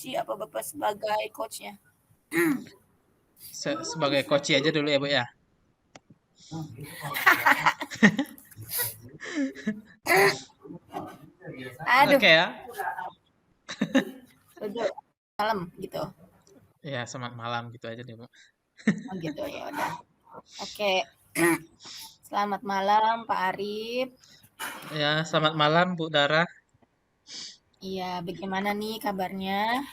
mencoachi apa Bapak sebagai coachnya? Sebagai coach aja dulu ya Bu ya. Aduh, Oke ya. udah malam gitu. Ya, selamat malam gitu aja deh Bu. Oh gitu ya udah. Oke. Selamat malam Pak Arif. Ya, selamat malam Bu Dara. Iya, bagaimana nih kabarnya?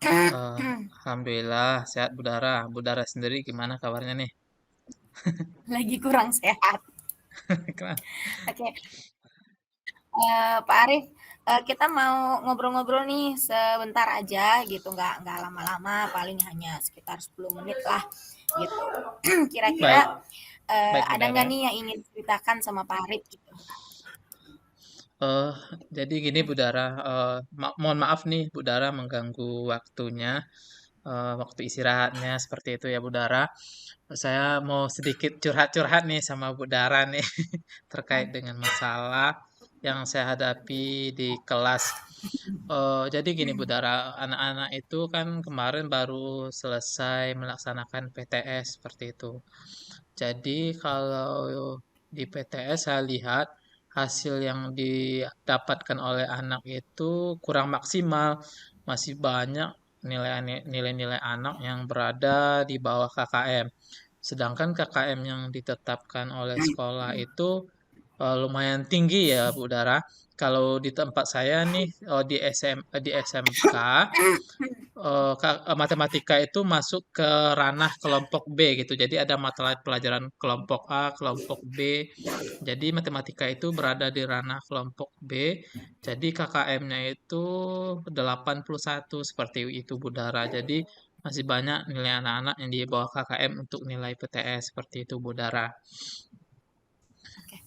Alhamdulillah sehat Bu Dara. Bu Dara sendiri gimana kabarnya nih? Lagi kurang sehat. Kenapa? Oke, Pak Arif, kita mau ngobrol-ngobrol nih sebentar aja gitu, nggak lama-lama, paling hanya sekitar 10 menit lah gitu. Kira-kira Baik, baik Bu ada nggak Dara. nih yang ingin diceritakan sama Pak Arif gitu? Eh, jadi gini Bu Dara, mohon maaf nih Bu Dara mengganggu waktunya, waktu istirahatnya seperti itu ya Bu Dara. Saya mau sedikit curhat-curhat nih sama Bu Dara nih terkait dengan masalah yang saya hadapi di kelas. Jadi gini Bu Dara, anak-anak itu kan kemarin baru selesai melaksanakan PTS seperti itu. Jadi kalau di PTS saya lihat hasil yang didapatkan oleh anak itu kurang maksimal. Masih banyak nilai-nilai anak yang berada di bawah KKM. Sedangkan KKM yang ditetapkan oleh sekolah itu lumayan tinggi ya Bu Dara. Kalau di tempat saya nih di SMK matematika itu masuk ke ranah kelompok B gitu. Jadi ada mata pelajaran kelompok A, kelompok B. Jadi matematika itu berada di ranah kelompok B. Jadi KKM-nya itu 81 seperti itu Budara. Jadi masih banyak nilai anak-anak yang di bawah KKM untuk nilai PTS seperti itu Budara. Oke.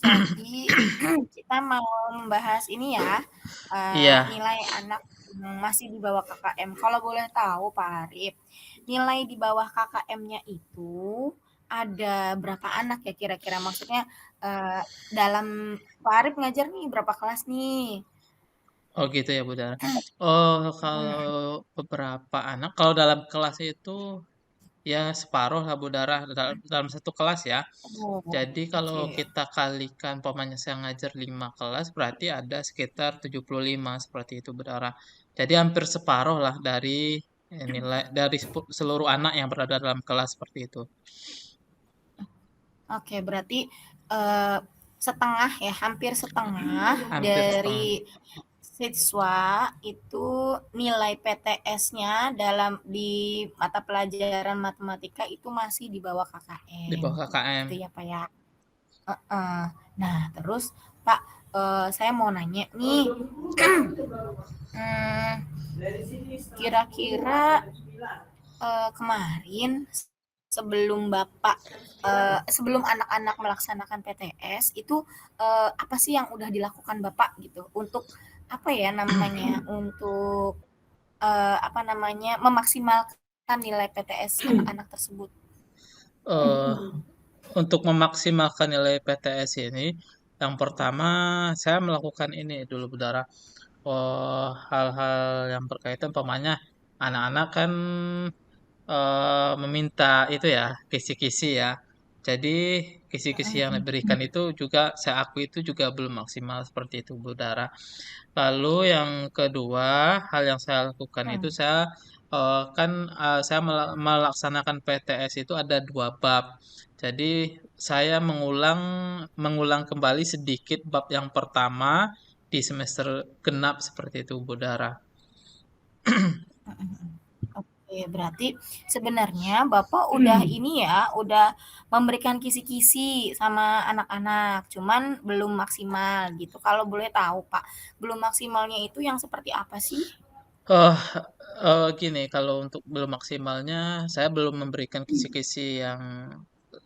Jadi kita mau membahas ini ya, Iya. nilai anak yang masih di bawah KKM. Kalau boleh tahu Pak Arif, nilai di bawah KKM-nya itu ada berapa anak ya kira-kira? Maksudnya dalam Pak Arif ngajar nih berapa kelas nih? Oh gitu ya Budara. Oh kalau Hmm. beberapa anak, kalau dalam kelas itu ya separuh lah Budara dalam satu kelas ya. Oh, Jadi kalau oke. kita kalikan umpamanya saya ngajar 5 kelas berarti ada sekitar 75 seperti itu berdarah. Jadi hampir separuh lah dari nilai dari seluruh anak yang berada dalam kelas seperti itu. Oke, berarti eh, setengah ya, hampir setengah Hampir setengah. dari siswa itu nilai PTS-nya dalam di mata pelajaran matematika itu masih di bawah Di KKM. bawah KKM. Gitu ya, Pak ya. Heeh. Nah, terus Pak, saya mau nanya nih, hmm, kira-kira kemarin sebelum Bapak sebelum anak-anak melaksanakan PTS itu apa sih yang udah dilakukan Bapak gitu untuk apa ya namanya untuk apa namanya memaksimalkan nilai PTS anak-anak tersebut. eh untuk memaksimalkan nilai PTS ini, yang pertama saya melakukan ini dulu Budara. Hal-hal yang berkaitan umpamanya anak-anak kan meminta itu ya, kisi-kisi ya. Jadi kisi-kisi yang diberikan itu juga saya akui itu juga belum maksimal seperti itu, Bu Dara. Lalu yang kedua, hal yang saya lakukan itu saya melaksanakan PTS itu ada 2 bab. Jadi saya mengulang mengulang kembali sedikit bab yang pertama di semester genap seperti itu, Bu Dara. Oke, berarti sebenarnya Bapak udah ini ya, udah memberikan kisi-kisi sama anak-anak, cuman belum maksimal gitu. Kalau boleh tahu, Pak, belum maksimalnya itu yang seperti apa sih? Oh, gini, kalau untuk belum maksimalnya, saya belum memberikan kisi-kisi yang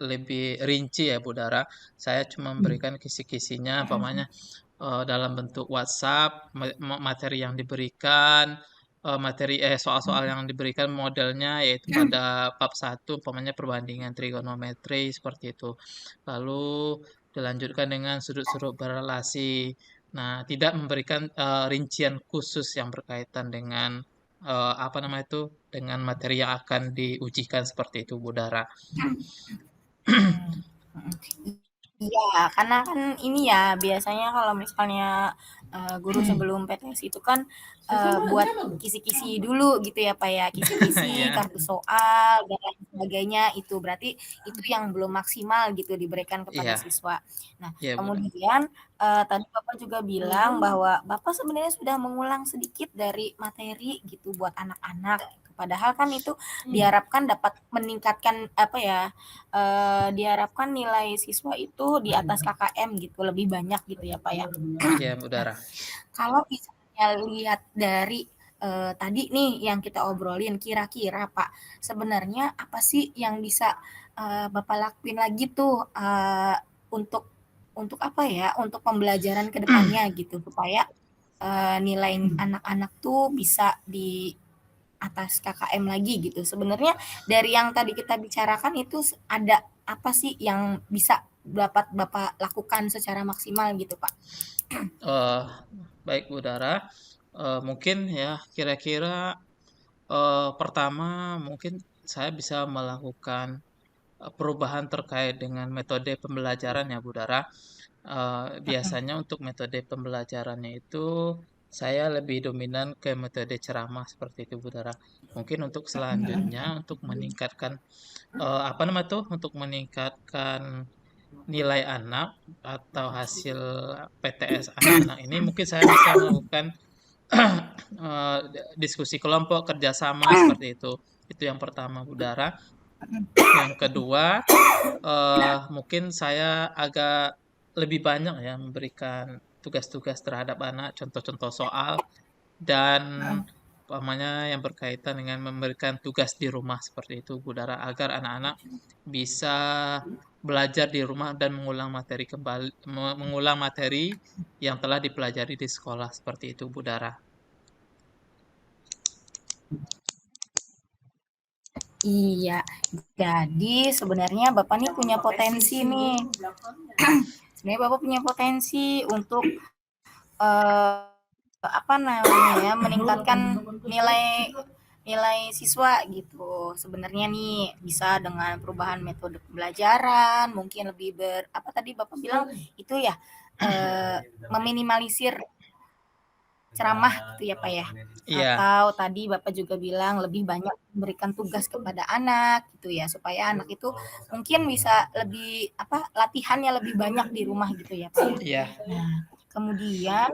lebih rinci ya, Bu Dara. Saya cuma memberikan kisi-kisinya, umpamanya dalam bentuk WhatsApp, materi yang diberikan, soal-soal yang diberikan modelnya yaitu pada bab 1, umpamanya perbandingan trigonometri seperti itu. Lalu dilanjutkan dengan sudut-sudut berelasi. Nah, tidak memberikan rincian khusus yang berkaitan dengan apa namanya itu, dengan materi yang akan diujikan seperti itu, Bu Dara. Hmm, mhm. Iya, karena kan ini ya, biasanya kalau misalnya, guru sebelum PTS itu kan, buat kisi-kisi dulu gitu ya, Pak, ya, kisi-kisi, Iya, kartu soal, dan lain sebagainya itu. Berarti itu yang belum maksimal gitu diberikan kepada iya, siswa. Nah, iya, Bu Dara. kemudian, tadi Bapak juga bilang bahwa Bapak sebenarnya sudah mengulang sedikit dari materi gitu buat anak-anak, gitu. Padahal kan itu diharapkan dapat meningkatkan, apa ya, diharapkan nilai siswa itu di atas KKM gitu, lebih banyak gitu ya, Pak, ya. Iya, Bu Nah, Dara. kalau misalnya lihat dari, tadi nih yang kita obrolin, kira-kira Pak, sebenarnya apa sih yang bisa, Bapak lakuin lagi tuh, untuk apa ya, untuk pembelajaran ke depannya gitu, supaya, nilai anak-anak tuh bisa di atas KKM lagi gitu. Sebenarnya dari yang tadi kita bicarakan itu ada apa sih yang bisa dapat Bapak lakukan secara maksimal gitu, Pak? Eh, baik, Bu Dara. Mungkin ya, kira-kira pertama mungkin saya bisa melakukan perubahan terkait dengan metode pembelajaran ya, Bu Dara. Biasanya untuk metode pembelajarannya itu saya lebih dominan ke metode ceramah seperti itu, Bu Dara. Mungkin untuk selanjutnya untuk meningkatkan apa namanya tuh? Untuk meningkatkan nilai anak atau hasil PTS anak-anak ini mungkin saya bisa melakukan diskusi kelompok kerjasama seperti itu. Itu yang pertama, Bu Dara. Yang kedua, mungkin saya agak lebih banyak ya memberikan tugas-tugas terhadap anak, contoh-contoh soal, dan umpamanya yang berkaitan dengan memberikan tugas di rumah seperti itu, Bu Dara, agar anak-anak bisa belajar di rumah dan mengulang materi kembali, mengulang materi yang telah dipelajari di sekolah seperti itu, Bu Dara. Iya, jadi sebenarnya Bapak nih punya potensi nih. Sebenarnya Bapak punya potensi untuk apa namanya ya, meningkatkan nilai nilai siswa gitu. Sebenarnya nih bisa dengan perubahan metode pembelajaran, mungkin lebih apa tadi Bapak bilang itu ya, meminimalisir ceramah gitu ya, Pak, ya? Iya, Atau tadi Bapak juga bilang lebih banyak memberikan tugas kepada anak gitu ya, supaya anak itu mungkin bisa lebih apa, latihannya lebih banyak di rumah gitu ya, Pak, ya? iya. Nah, kemudian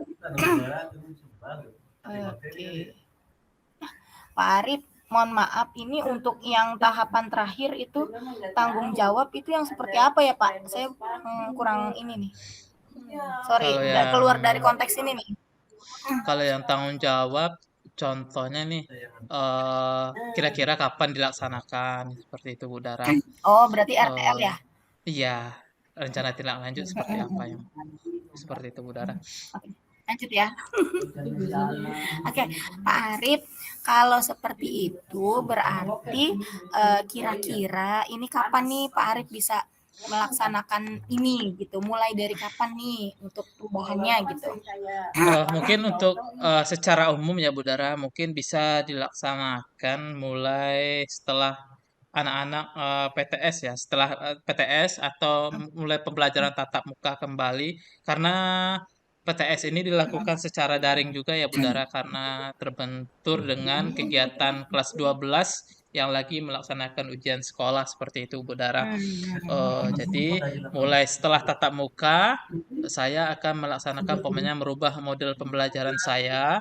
oke, Pak Arif, mohon maaf ini untuk yang tahapan terakhir itu tanggung jawab itu yang seperti apa ya, Pak? Saya, kurang ini nih, sorry Kalau nggak yang keluar dari konteks ini nih. Kalau yang tanggung jawab, contohnya nih, kira-kira kapan dilaksanakan, seperti itu, Bu Dara. Oh, berarti RTL Eh, ya? iya, rencana tindak lanjut seperti apa Mhm. yang seperti itu, Bu Dara. Oke, lanjut ya. Oke, Pak Arif, kalau seperti itu berarti kira-kira ini kapan nih Pak Arif bisa melaksanakan ini gitu? Mulai dari kapan nih untuk perubahannya gitu? Mungkin untuk secara umum ya, Bu Dara, mungkin bisa dilaksanakan mulai setelah anak-anak PTS ya, setelah PTS atau mulai pembelajaran tatap muka kembali, karena PTS ini dilakukan secara daring juga ya, Bu Dara, karena terbentur dengan kegiatan kelas 12 yang lagi melaksanakan ujian sekolah seperti itu, Bu Dara. Jadi mulai setelah tatap muka, saya akan melaksanakan umpamanya merubah model pembelajaran saya,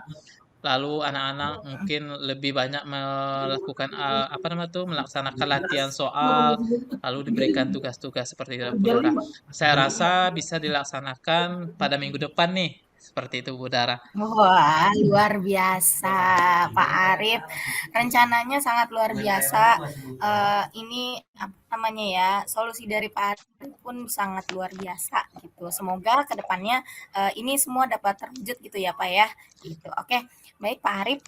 lalu anak-anak mungkin lebih banyak melakukan apa namanya tuh, melaksanakan latihan soal, lalu diberikan tugas-tugas seperti itu, Bu Dara. Saya rasa bisa dilaksanakan pada minggu depan nih, seperti itu, Bu Dara. Wah, luar biasa, Pak Arif. Rencananya sangat luar biasa. Ini apa namanya ya, solusi dari Pak Arif pun sangat luar biasa gitu. Semoga kedepannya ini semua dapat terwujud gitu ya, Pak ya. Gitu. Oke, baik Pak Arif.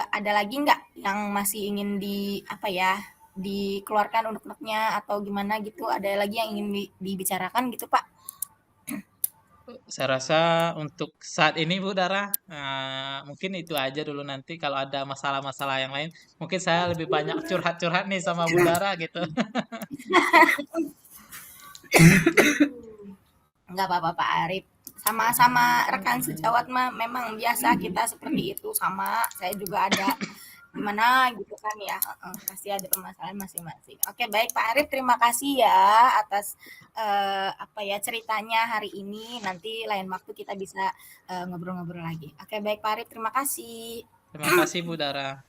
Ada lagi nggak yang masih ingin di apa ya, dikeluarkan unek-uneknya atau gimana gitu? Ada lagi yang ingin dibicarakan gitu, Pak? Saya rasa untuk saat ini Bu Dara, mungkin itu aja dulu, nanti kalau ada masalah-masalah yang lain, mungkin saya lebih banyak curhat-curhat nih sama Bu Dara gitu. Nggak apa-apa Pak Arif. Sama-sama rekan sejawat mah memang biasa kita seperti itu sama. Saya juga ada gimana gitu kan ya. Pasti ada permasalahan masing-masing. Oke, baik Pak Arif, terima kasih ya atas apa ya ceritanya hari ini. Nanti lain waktu kita bisa ngobrol-ngobrol lagi. Oke, baik Pak Arif, terima kasih. Terima kasih Bu Dara.